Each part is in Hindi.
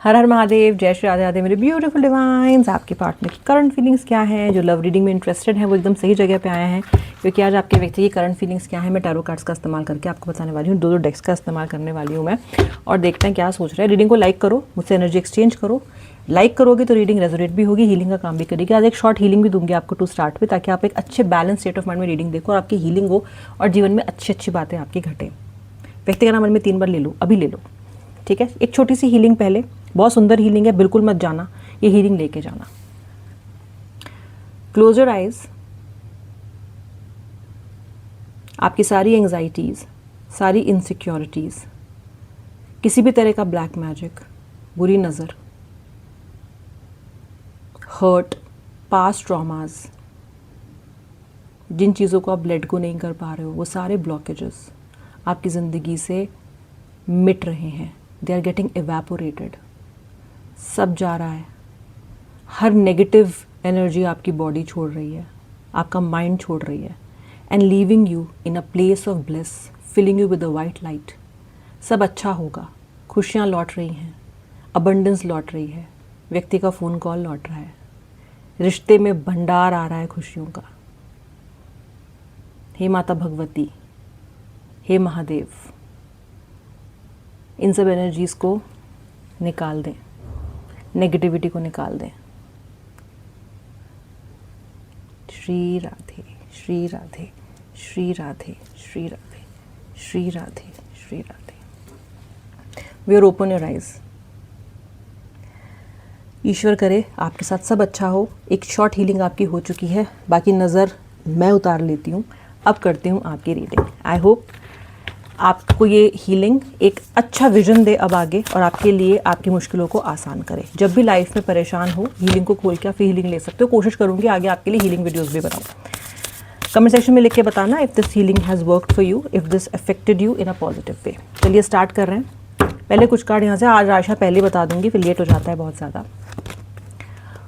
हर हर महादेव, जय श्री राधे राधे मेरे ब्यूटीफुल डिवाइन्स। आपके पार्टनर की करंट फीलिंग्स क्या हैं? जो लव रीडिंग में इंटरेस्टेड है वो एकदम सही जगह पे आए हैं, क्योंकि आज आपके व्यक्ति की करंट फीलिंग्स क्या है मैं टैरो कार्ड्स का इस्तेमाल करके आपको बताने वाली हूँ। दो डेक्स का इस्तेमाल करने वाली हूँ मैं, और देखते हैं क्या सोच रहे हैं। रीडिंग को लाइक करो, मुझसे एनर्जी एक्सचेंज करो। लाइक करोगे तो रीडिंग रेजोनेट भी होगी, हीलिंग का काम भी करेगी। आज एक शॉर्ट हीलिंग भी दूंगी आपको टू स्टार्ट में, ताकि आप एक अच्छे बैलेंस स्टेट ऑफ माइंड में रीडिंग देखो और आपकी हीलिंग हो और जीवन में अच्छी अच्छी बातें आपकी घटें। व्यक्ति का नाम मन में 3 बार ले लो, अभी ले लो, ठीक है। एक छोटी सी हीलिंग पहले, बहुत सुंदर हीलिंग है, बिल्कुल मत जाना, ये हीलिंग लेके जाना। Close your eyes. आपकी सारी एंजाइटीज, सारी इनसिक्योरिटीज, किसी भी तरह का ब्लैक मैजिक, बुरी नज़र, हर्ट, पास्ट ट्रॉमाज, जिन चीज़ों को आप लेट गो नहीं कर पा रहे हो, वो सारे ब्लॉकेजेस आपकी ज़िंदगी से मिट रहे हैं। They are getting evaporated. सब जा रहा है। हर नेगेटिव एनर्जी आपकी बॉडी छोड़ रही है, आपका माइंड छोड़ रही है, and leaving you in a place of bliss, filling you with a white light. सब अच्छा होगा, खुशियाँ लौट रही हैं, अबंडेंस लौट रही है, व्यक्ति का फ़ोन कॉल लौट रहा है, रिश्ते में भंडार आ रहा है खुशियों का। हे माता भगवती, हे महादेव, इन सब एनर्जीज़ को निकाल दें, नेगेटिविटी को निकाल दें। Shri Radhe, Shri Radhe, Shri Radhe, Shri Radhe, Shri Radhe, Shri Radhe. We are open your eyes. ईश्वर करे आपके साथ सब अच्छा हो। एक शॉर्ट हीलिंग आपकी हो चुकी है, बाकी नज़र मैं उतार लेती हूँ। अब करती हूँ आपकी रीडिंग। आई होप आपको ये हीलिंग एक अच्छा विजन दे अब आगे, और आपके लिए आपकी मुश्किलों को आसान करे। जब भी लाइफ में परेशान हो, हीलिंग को खोल के आप फिर हीलिंग ले सकते हो। कोशिश करूँगी आगे आपके लिए हीलिंग वीडियोस भी बनाऊँ। कमेंट सेक्शन में लिख के बताना if this healing has worked for you, if this affected you in a positive way. चलिए स्टार्ट कर रहे हैं। पहले कुछ कार्ड यहाँ से, आज आशा पहले बता दूँगी, फिर लेट हो जाता है बहुत ज़्यादा।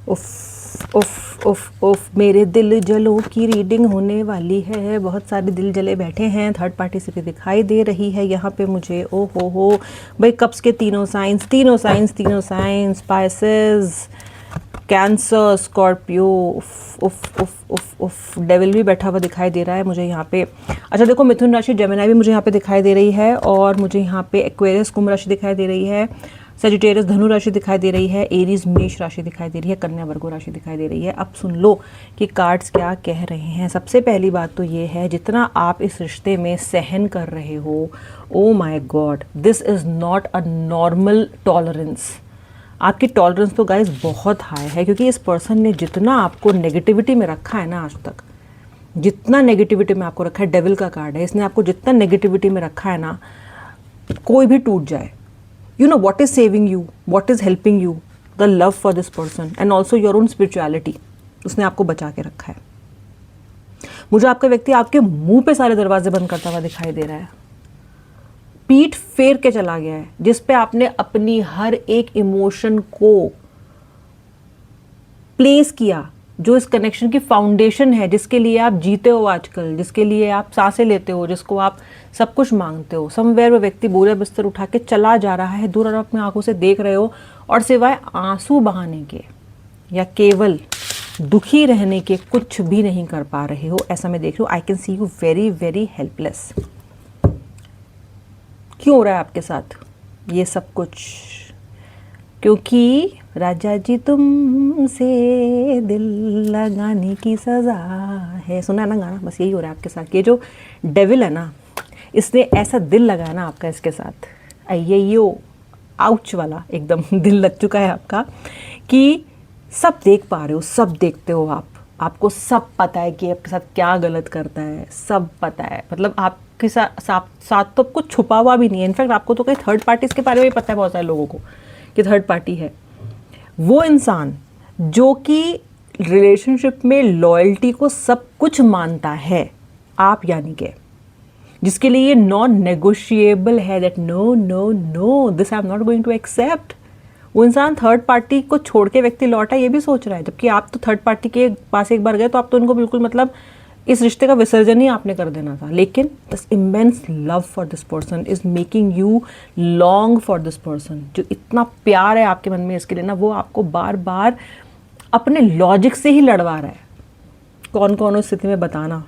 उफ उफ उफ उफ, मेरे दिल जलों की रीडिंग होने वाली है। बहुत सारे दिल जले बैठे हैं। थर्ड पार्टी से भी दिखाई दे रही है यहाँ पे मुझे। ओ हो भाई, कप्स के तीनों साइंस, तीनों साइंस, तीनों साइंस, स्पाइसेस, कैंसर, स्कॉर्पियो। उफ उफ उफ उफ उफ, डेविल भी बैठा हुआ दिखाई दे रहा है मुझे यहाँ पे। अच्छा देखो, मिथुन राशि, जेमिनी भी मुझे यहाँ पे दिखाई दे रही है, और मुझे यहाँ पे एक्वेरियस कुंभ राशि दिखाई दे रही है, सेजिटेरियस धनु राशि दिखाई दे रही है, एरीज मेष राशि दिखाई दे रही है, कन्या वर्गो राशि दिखाई दे रही है। अब सुन लो कि कार्ड्स क्या कह रहे हैं। सबसे पहली बात तो ये है, जितना आप इस रिश्ते में सहन कर रहे हो, oh my God, this is not a normal tolerance. आपकी टॉलरेंस तो गाइस बहुत हाई है, क्योंकि इस पर्सन ने जितना आपको नेगेटिविटी में रखा है ना आज तक, जितना नेगेटिविटी में आपको रखा है, डेविल का कार्ड है, इसने आपको जितना नेगेटिविटी में रखा है ना, कोई भी टूट जाए, you know what is saving you, what is helping you, the love for this person and also your own spirituality, उसने आपको बचा के रखा है। मुझे आपका व्यक्ति आपके मुंह पे सारे दरवाजे बंद करता हुआ दिखाई दे रहा है, पीठ फेर के चला गया है, जिस पे आपने अपनी हर एक इमोशन को प्लेस किया, जो इस कनेक्शन की फाउंडेशन है, जिसके लिए आप जीते हो आजकल, जिसके लिए आप सांसें लेते हो, जिसको आप सब कुछ मांगते हो। समवेयर वो व्यक्ति बोझा बिस्तर उठा के चला जा रहा है दूर, और अपनी आंखों से देख रहे हो, और सिवाय आंसू बहाने के या केवल दुखी रहने के कुछ भी नहीं कर पा रहे हो, ऐसा मैं देख रही हूँ। I can see you very very helpless. क्यों हो रहा है आपके साथ ये सब कुछ? क्योंकि राजा जी तुमसे दिल लगाने की सज़ा है, सुना ना गाना? बस यही हो रहा है आपके साथ। ये जो डेविल है ना, इसने ऐसा दिल लगाया ना आपका इसके साथ, अय्यो आउच वाला एकदम दिल लग चुका है आपका, कि सब देख पा रहे हो, सब देखते हो आप, आपको सब पता है कि आपके साथ क्या गलत करता है, सब पता है। मतलब आपके साथ तो कुछ छुपा हुआ भी नहीं है। इनफैक्ट आपको तो कई थर्ड पार्टीज़ के बारे में पता है, बहुत सारे लोगों को, कि थर्ड पार्टी है। वो इंसान जो कि रिलेशनशिप में लॉयल्टी को सब कुछ मानता है, आप यानी कि, जिसके लिए ये नॉन नेगोशिएबल है, that no no no, this I am not going to accept. वो इंसान थर्ड पार्टी को छोड़ के व्यक्ति लौटा, ये भी सोच रहा है, जबकि आप तो थर्ड पार्टी के पास एक बार गए तो आप तो उनको बिल्कुल मतलब इस रिश्ते का विसर्जन ही आपने कर देना था, लेकिन this immense love for this person is making you long for this person. जो इतना प्यार है आपके मन में इसके लिए ना, वो आपको बार बार अपने लॉजिक से ही लड़वा रहा है। कौन कौन उस स्थिति में बताना,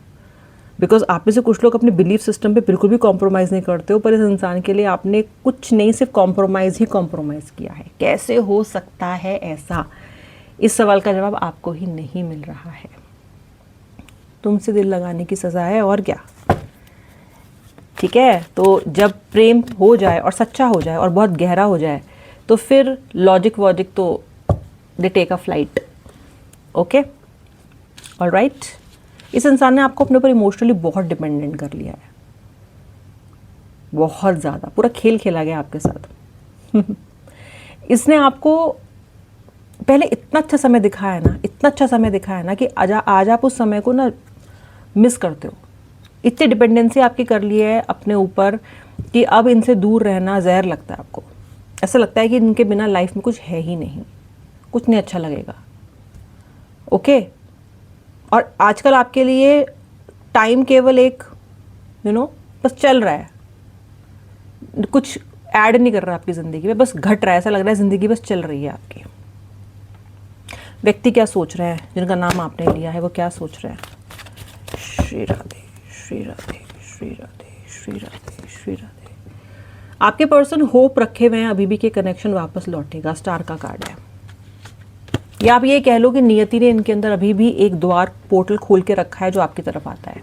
बिकॉज आप में से कुछ लोग अपने बिलीफ सिस्टम पे बिल्कुल भी कॉम्प्रोमाइज़ नहीं करते हो, पर इस इंसान के लिए आपने कुछ नहीं, सिर्फ कॉम्प्रोमाइज़ ही कॉम्प्रोमाइज़ किया है। कैसे हो सकता है ऐसा? इस सवाल का जवाब आपको ही नहीं मिल रहा है। तुमसे दिल लगाने की सज़ा है, और क्या। ठीक है, तो जब प्रेम हो जाए और सच्चा हो जाए और बहुत गहरा हो जाए, तो फिर लॉजिक वॉजिक तो they take a flight. Okay, alright. इस इंसान ने आपको अपने ऊपर इमोशनली बहुत डिपेंडेंट कर लिया है, बहुत ज़्यादा। पूरा खेल खेला गया आपके साथ। इसने आपको पहले इतना अच्छा समय दिखाया है ना, इतना अच्छा समय दिखाया है ना, कि आज आप उस समय को ना मिस करते हो। इतनी डिपेंडेंसी आपकी कर ली है अपने ऊपर कि अब इनसे दूर रहना जहर लगता है आपको। ऐसा लगता है कि इनके बिना लाइफ में कुछ है ही नहीं, कुछ नहीं अच्छा लगेगा। ओके, और आजकल आपके लिए टाइम केवल एक बस चल रहा है, कुछ ऐड नहीं कर रहा आपकी ज़िंदगी में, बस घट रहा है। ऐसा लग रहा है ज़िंदगी बस चल रही है आपकी। व्यक्ति क्या सोच रहे हैं जिनका नाम आपने लिया है, वो क्या सोच रहे हैं? श्री राधे, श्री राधे, श्री राधे, श्री राधे, श्री राधे। आपके पर्सन होप रखे हुए हैं अभी भी कि कनेक्शन वापस लौटेगा। स्टार का कार्ड है। या आप ये कह लो कि नियति ने इनके अंदर अभी भी एक द्वार, पोर्टल खोल के रखा है जो आपकी तरफ आता है।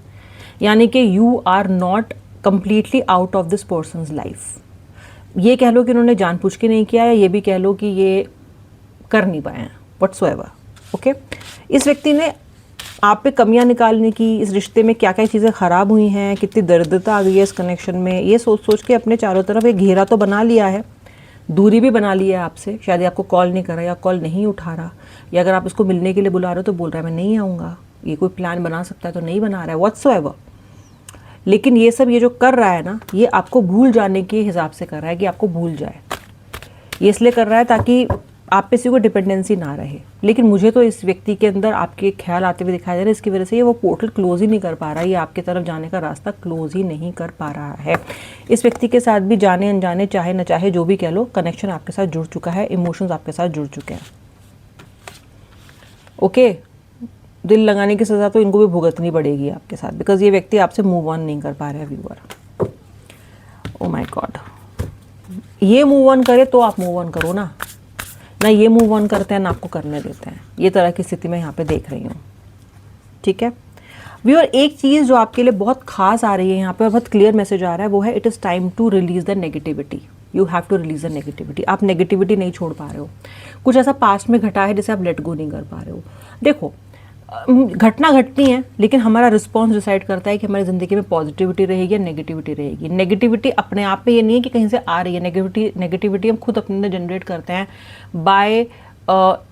यानी कि you are not completely out of this person's life. ये कह लो कि उन्होंने जानबूझ के नहीं किया, या ये भी कह लो कि ये कर नहीं पाए हैं, व्हाट्सएवर। ओके, इस व्यक्ति ने आप पे कमियां निकालने की, इस रिश्ते में क्या क्या चीज़ें ख़राब हुई हैं, कितनी दरिद्रता आ गई है इस कनेक्शन में, ये सोच सोच के अपने चारों तरफ एक घेरा तो बना लिया है, दूरी भी बना ली है आपसे। शायद आपको कॉल नहीं कर रहा, या कॉल नहीं उठा रहा, या अगर आप इसको मिलने के लिए बुला रहे हो तो बोल रहा है मैं नहीं आऊँगा। ये कोई प्लान बना सकता है तो नहीं बना रहा है, व्हाट्सएवर। लेकिन ये सब ये जो कर रहा है ना, ये आपको भूल जाने के हिसाब से कर रहा है, कि आपको भूल जाए। ये इसलिए कर रहा है ताकि आप पे किसी को डिपेंडेंसी ना रहे। लेकिन मुझे तो इस व्यक्ति के अंदर आपके ख्याल आते हुए दिखाई दे रहे हैं, इसकी वजह से ये वो पोर्टल क्लोज ही नहीं कर पा रहा है, ये आपकी तरफ जाने का रास्ता क्लोज ही नहीं कर पा रहा है। इस व्यक्ति के साथ भी जाने अनजाने, चाहे न चाहे, जो भी कह लो, कनेक्शन आपके साथ जुड़ चुका है, इमोशंस आपके साथ जुड़ चुके हैं। ओके, दिल लगाने की सज़ा तो इनको भी भुगतनी पड़ेगी आपके साथ, बिकॉज ये व्यक्ति आपसे मूव ऑन नहीं कर पा रहे हैं व्यूअर। ओ माय गॉड, ये मूव ऑन करे तो आप मूव ऑन करो ना ये मूव ऑन करते हैं ना आपको करने देते हैं। ये तरह की स्थिति मैं यहाँ पे देख रही हूँ। ठीक है व्यूअर, एक चीज़ जो आपके लिए बहुत खास आ रही है यहाँ पे, बहुत क्लियर मैसेज आ रहा है, वो है it is time to release the negativity. You have to release the negativity. आप नेगेटिविटी नहीं छोड़ पा रहे हो, कुछ ऐसा पास्ट में घटा है जिसे आप लेट गो नहीं कर पा रहे हो। देखो, घटना घटती है, लेकिन हमारा रिस्पॉन्स डिसाइड करता है कि हमारी ज़िंदगी में पॉजिटिविटी रहेगी या नेगेटिविटी रहेगी। नेगेटिविटी अपने आप में ये नहीं है कि कहीं से आ रही है, नेगेटिविटी हम खुद अपने अंदर जनरेट करते हैं by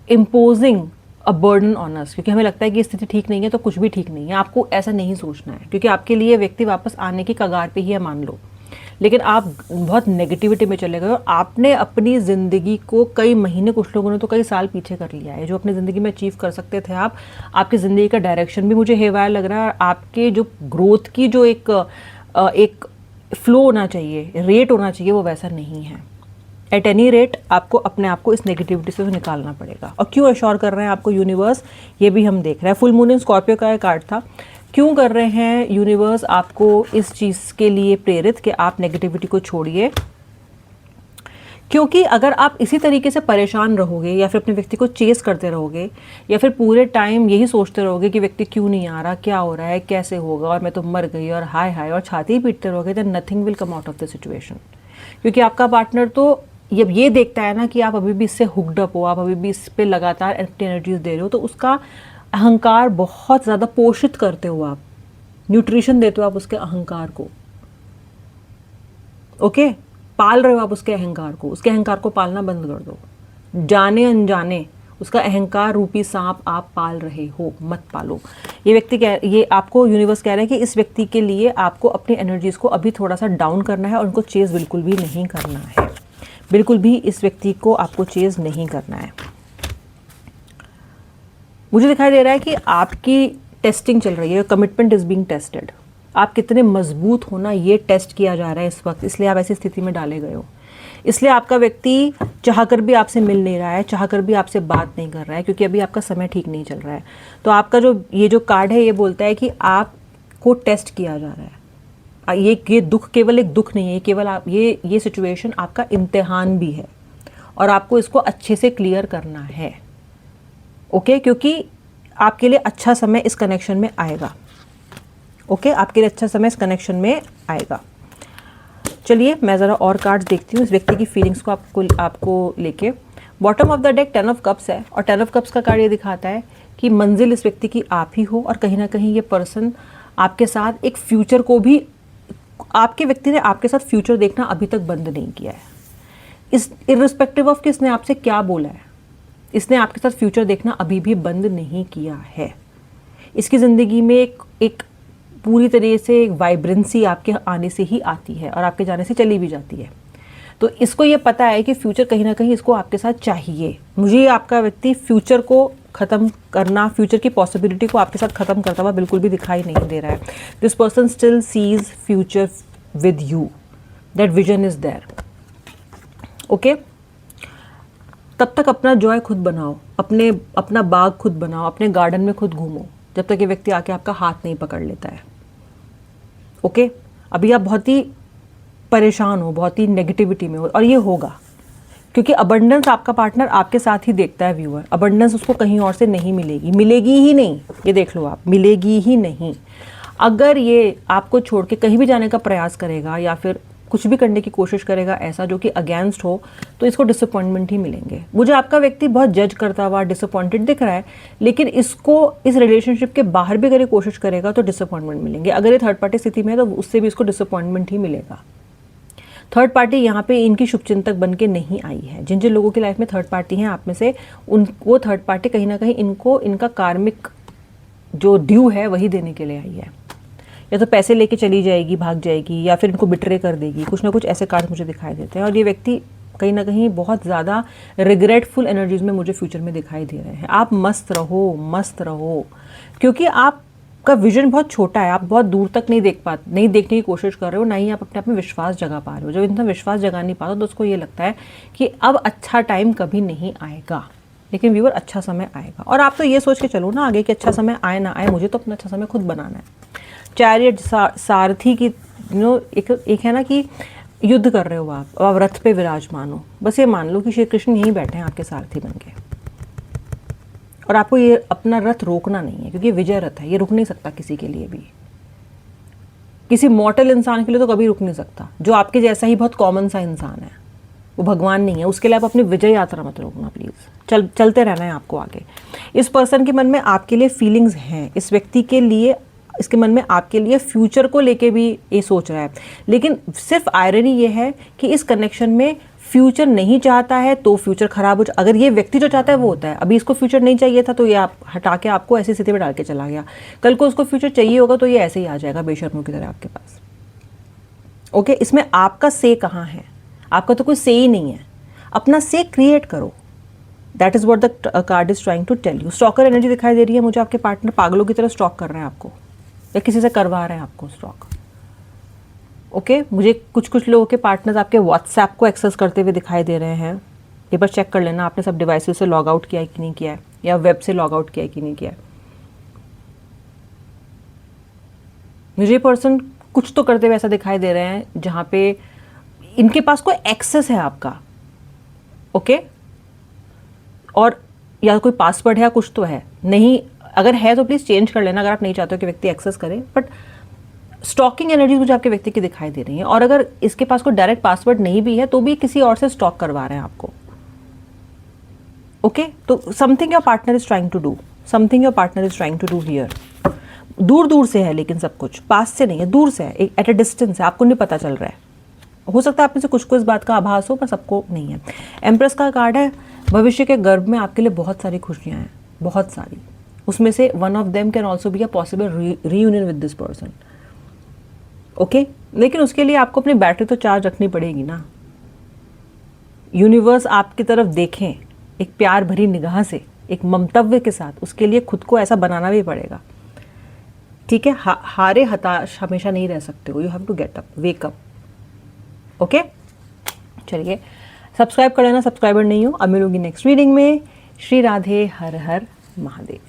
imposing a burden on us, क्योंकि हमें लगता है कि स्थिति ठीक नहीं है तो कुछ भी ठीक नहीं है। आपको ऐसा नहीं सोचना है, क्योंकि आपके लिए व्यक्ति वापस आने की कगार पे ही है, मान लो, लेकिन आप बहुत नेगेटिविटी में चले गए और आपने अपनी ज़िंदगी को कई महीने, कुछ लोगों ने तो कई साल पीछे कर लिया है। जो अपनी ज़िंदगी में अचीव कर सकते थे आप, आपकी ज़िंदगी का डायरेक्शन भी मुझे हेवायर लग रहा है। आपके जो ग्रोथ की जो एक फ्लो होना चाहिए, रेट होना चाहिए, वो वैसा नहीं है। एट एनी रेट आपको अपने आप को इस नेगेटिविटी से निकालना पड़ेगा। और क्यों अश्योर कर रहे हैं आपको यूनिवर्स, ये भी हम देख रहे हैं। फुल मून इन स्कॉर्पियो का एक कार्ड था। क्यों कर रहे हैं यूनिवर्स आपको इस चीज़ के लिए प्रेरित कि आप नेगेटिविटी को छोड़िए? क्योंकि अगर आप इसी तरीके से परेशान रहोगे, या फिर अपने व्यक्ति को चेस करते रहोगे, या फिर पूरे टाइम यही सोचते रहोगे कि व्यक्ति क्यों नहीं आ रहा, क्या हो रहा है, कैसे होगा, और मैं तो मर गई, और हाय हाय, और छाती पीटते रहोगे, then nothing will come out of the situation. क्योंकि आपका पार्टनर तो जब ये देखता है ना कि आप अभी भी इससे हुक्ड अप हो, आप अभी भी इस पर लगातार एनर्जीज दे रहे हो, तो उसका अहंकार बहुत ज़्यादा पोषित करते हो आप, न्यूट्रिशन देते हो आप उसके अहंकार को। ओके, पाल रहे हो आप उसके अहंकार को। उसके अहंकार को पालना बंद कर दो। जाने अनजाने उसका अहंकार रूपी सांप आप पाल रहे हो, मत पालो। ये आपको यूनिवर्स कह रहा है कि इस व्यक्ति के लिए आपको अपनी एनर्जीज को अभी थोड़ा सा डाउन करना है, और उनको चेज बिल्कुल भी नहीं करना है। बिल्कुल भी इस व्यक्ति को आपको चेज नहीं करना है। मुझे दिखाई दे रहा है कि आपकी टेस्टिंग चल रही है, कमिटमेंट इज बीइंग टेस्टेड। आप कितने मजबूत होना ये टेस्ट किया जा रहा है इस वक्त, इसलिए आप ऐसी स्थिति में डाले गए हो। इसलिए आपका व्यक्ति चाहकर भी आपसे मिल नहीं रहा है, चाहकर भी आपसे बात नहीं कर रहा है, क्योंकि अभी आपका समय ठीक नहीं चल रहा है। तो आपका जो कार्ड है ये बोलता है कि आपको टेस्ट किया जा रहा है। ये दुख केवल एक दुख नहीं है, केवल आप ये सिचुएशन आपका इम्तिहान भी है और आपको इसको अच्छे से क्लियर करना है। ओके, क्योंकि आपके लिए अच्छा समय इस कनेक्शन में आएगा। ओके, आपके लिए अच्छा समय इस कनेक्शन में आएगा। चलिए मैं ज़रा और कार्ड्स देखती हूँ इस व्यक्ति की फीलिंग्स को आपको लेके। Bottom of the deck 10 of cups है और 10 ऑफ कप्स का कार्ड ये दिखाता है कि मंजिल इस व्यक्ति की आप ही हो और कहीं ना कहीं ये पर्सन आपके साथ एक फ्यूचर को भी, आपके व्यक्ति ने आपके साथ फ्यूचर देखना अभी तक बंद नहीं किया है। इस इर्रिस्पेक्टिव ऑफ कि इसने आपसे क्या बोला है, इसने आपके साथ फ्यूचर देखना अभी भी बंद नहीं किया है। इसकी ज़िंदगी में एक पूरी तरीके से एक वाइब्रेंसी आपके आने से ही आती है और आपके जाने से चली भी जाती है। तो इसको ये पता है कि फ्यूचर कहीं ना कहीं इसको आपके साथ चाहिए। मुझे आपका व्यक्ति फ्यूचर को ख़त्म करना, फ्यूचर की पॉसिबिलिटी को आपके साथ ख़त्म करता हुआ बिल्कुल भी दिखाई नहीं दे रहा है। This person still sees future with you, that vision is there. Okay, तब तक अपना जॉय खुद बनाओ, अपना बाग खुद बनाओ, अपने गार्डन में खुद घूमो, जब तक ये व्यक्ति आके आपका हाथ नहीं पकड़ लेता है। ओके, अभी आप बहुत ही परेशान हो, बहुत ही नेगेटिविटी में हो और ये होगा क्योंकि अबंडेंस आपका पार्टनर आपके साथ ही देखता है व्यूअर। अबंडेंस उसको कहीं और से नहीं मिलेगी, मिलेगी ही नहीं, ये देख लो आप, मिलेगी ही नहीं। अगर ये आपको छोड़ के कहीं भी जाने का प्रयास करेगा या फिर कुछ भी करने की कोशिश करेगा ऐसा जो कि अगेंस्ट हो, तो इसको डिसअपॉइंटमेंट ही मिलेंगे। मुझे आपका व्यक्ति बहुत जज करता हुआ डिसअपॉइंटेड दिख रहा है, लेकिन इसको इस रिलेशनशिप के बाहर भी अगर ये कोशिश करेगा तो डिसअपॉइंटमेंट मिलेंगे। अगर ये थर्ड पार्टी स्थिति में है तो उससे भी इसको डिसअपॉइंटमेंट ही मिलेगा। थर्ड पार्टी यहाँ पे इनकी शुभचिंतक बन के नहीं आई है। जिन जिन लोगों की लाइफ में थर्ड पार्टी हैं आप में से, वो थर्ड पार्टी कहीं ना कहीं इनको इनका कार्मिक जो ड्यू है वही देने के लिए आई है। या तो पैसे लेके चली जाएगी, भाग जाएगी, या फिर इनको बिट्रे कर देगी। कुछ ना कुछ ऐसे कार्ड मुझे दिखाई देते हैं और ये व्यक्ति कहीं ना कहीं बहुत ज़्यादा रिग्रेटफुल एनर्जीज में मुझे फ्यूचर में दिखाई दे रहे हैं। आप मस्त रहो, मस्त रहो, क्योंकि आपका विजन बहुत छोटा है। आप बहुत दूर तक नहीं देखने की कोशिश कर रहे हो, ना ही आप अपने आप में विश्वास जगा पा रहे हो। जब इतना विश्वास जगा नहीं पाता तो उसको ये लगता है कि अब अच्छा टाइम कभी नहीं आएगा, लेकिन व्यूअर अच्छा समय आएगा। और आप तो ये सोच के चलो ना आगे कि अच्छा समय आए ना आए, मुझे तो अपना अच्छा समय खुद बनाना है। चैरियट सारथी की एक है ना कि युद्ध कर रहे हो आप रथ पे विराजमान हो। बस ये मान लो कि श्री कृष्ण यहीं बैठे हैं आपके सारथी बन के, और आपको ये अपना रथ रोकना नहीं है, क्योंकि विजय रथ है, ये रुक नहीं सकता किसी के लिए भी। किसी मॉर्टल इंसान के लिए तो कभी रुक नहीं सकता। जो आपके जैसा ही बहुत कॉमन सा इंसान है, वो भगवान नहीं है, उसके लिए आप अपनी विजय यात्रा मत रोकना प्लीज़। चलते रहना है आपको आगे। इस पर्सन के मन में आपके लिए फीलिंग्स हैं। इस व्यक्ति के लिए, इसके मन में आपके लिए फ्यूचर को लेके भी ये सोच रहा है, लेकिन सिर्फ आयरनी ये है कि इस कनेक्शन में फ्यूचर नहीं चाहता है तो फ्यूचर खराब हो। अगर ये व्यक्ति जो चाहता है वो होता है। अभी इसको फ्यूचर नहीं चाहिए था तो ये आप हटा के आपको ऐसी स्थिति में डाल के चला गया। कल को उसको फ्यूचर चाहिए होगा तो ये ऐसे ही आ जाएगा बेशर्मों की तरह आपके पास। ओके, इसमें आपका से कहाँ है? आपका तो कोई से ही नहीं है। अपना से क्रिएट करो। That is what the card is trying to tell you. Stalker energy दिखाई दे रही है मुझे। आपके पार्टनर पागलों की तरह स्टॉक कर रहे हैं आपको, या किसी से करवा रहे हैं आपको स्टॉक। ओके, मुझे कुछ लोगों के पार्टनर्स आपके व्हाट्सएप को एक्सेस करते हुए दिखाई दे रहे हैं। एक बार चेक कर लेना आपने सब डिवाइसेस से लॉग आउट किया है कि नहीं किया है, या वेब से लॉग आउट किया है कि नहीं किया है। मुझे पर्सन कुछ तो करते हुए ऐसा दिखाई दे रहे हैं जहाँ पे इनके पास कोई एक्सेस है आपका। ओके, और या कोई पासवर्ड है या कुछ तो है। नहीं, अगर है तो प्लीज़ चेंज कर लेना अगर आप नहीं चाहते हो कि व्यक्ति एक्सेस करे। बट स्टॉकिंग एनर्जी मुझे आपके व्यक्ति की दिखाई दे रही है, और अगर इसके पास कोई डायरेक्ट पासवर्ड नहीं भी है तो भी किसी और से स्टॉक करवा रहे हैं आपको। ओके, तो something your partner is trying to do, something your partner is trying to do here. दूर दूर से है, लेकिन सब कुछ पास से नहीं है, दूर से है, एट अ डिस्टेंस है, आपको नहीं पता चल रहा है। हो सकता है आप में से कुछ को इस बात का आभास हो, पर सबको नहीं है। एम्प्रेस का कार्ड है। भविष्य के गर्भ में आपके लिए बहुत सारी खुशियाँ हैं, बहुत सारी। उसमें से one of them can also be a possible reunion with this person. Okay, लेकिन उसके लिए आपको अपनी बैटरी तो चार्ज रखनी पड़ेगी ना। यूनिवर्स आपकी तरफ देखें एक प्यार भरी निगाह से, एक ममतव्य के साथ, उसके लिए खुद को ऐसा बनाना भी पड़ेगा। ठीक है, हारे हताश हमेशा नहीं रह सकते हो, you have to get up, wake up. Okay, चलिए सब्सक्राइब कर लेना, सब्सक्राइबर नहीं हो। अब मिलूंगी नेक्स्ट रीडिंग में। श्री राधे, हर हर महादेव।